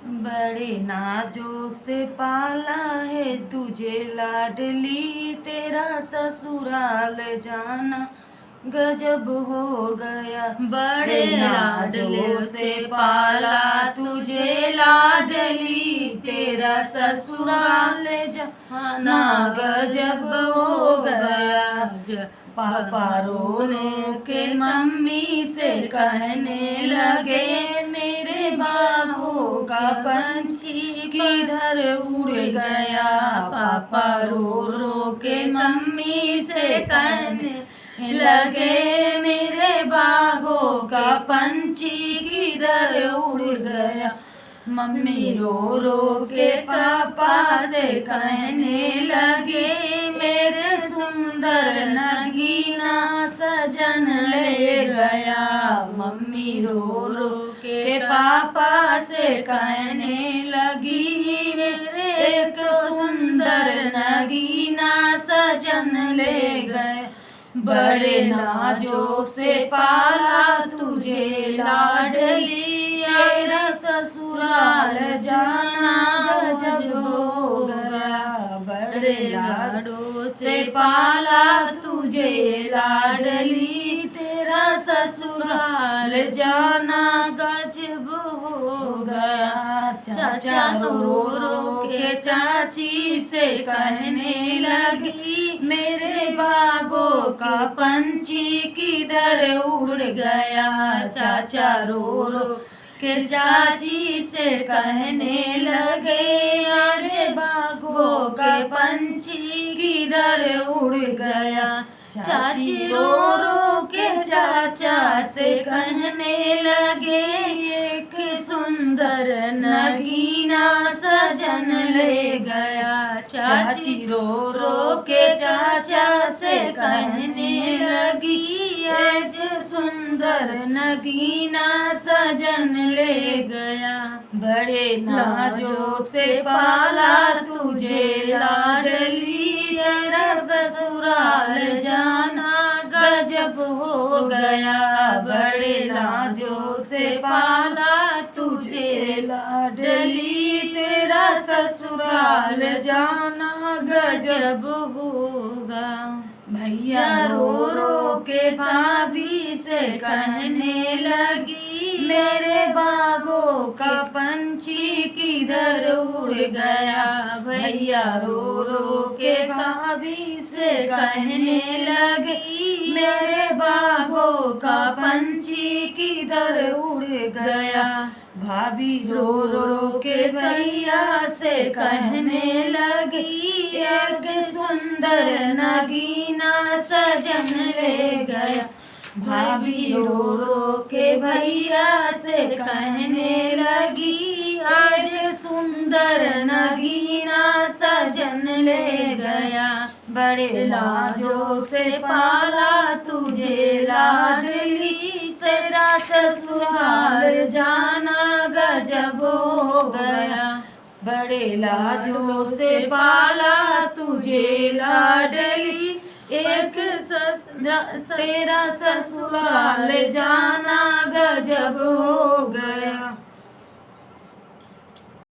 बड़े नाजों से पाला है तुझे लाडली, तेरा ससुराल जाना गजब हो गया। बड़े नाजों से पाला तुझे लाडली, तेरा ससुराल जाना गजब हो गया। पापा रो रो के मम्मी से कहने लगे, मेरे बागों का पंछी किधर उड़ गया। पापा रो रो के मम्मी से कहने लगे, मेरे बागों का पंछी किधर उड़ गया। मम्मी रो रो के पापा से कहने लगे, मेरे सुंदर नगीना सजन ले गया। मम्मी रो रो के पापा से कहने लगी, मेरे एक सुंदर नगीना सजन ले गए। बड़े नाजों से पाला तुझे लाडली, तेरा ससुराल जाना गजब हो गया। बड़े लाडों से पाला तुझे लाडली, तेरा ससुराल जाना गजब हो गया। चाचा रो रो के चाची से कहने लगी, मेरे बागों का पंछी किधर उड़ गया। चाचा रो रो के चाची से कहने लगे, मेरे बागों का पंछी किधर उड़ गया। चाची रो रो के चाचा से कहने लगे, एक सुंदर नगीना सजन ले गया। चाची रो रो के चाचा से कहने लगी, आज सुंदर नगीना सजन ले गया। बड़े नाजों से पाला तुझे लाडली, तेरा ससुराल जाना गजब हो गया। बड़े नाजों से पाला तुझे लाडली, तेरा ससुराल जाना गजब होगा। भैया रो रो के भाभी से कहने लगी, मेरे बागों का पंछी किधर उड़ गया। भैया रो रो के भाभी से कहने लगी, मेरे बागों का पंछी किधर उड़ गया। भाभी रो रो के भैया से कहने लगी, एक सुंदर नगीना सजन ले गया। भाभी रो रो के भैया से कहने लगी, आज सुंदर नगीना सजन ले गया। बड़े लाजों से पाला तुझे लाडली, तेरा ससुराल जाना गजब हो गया। बड़े लाजों से पाला तुझे लाडली, एक तेरा ससुराल जाना गजब हो गया।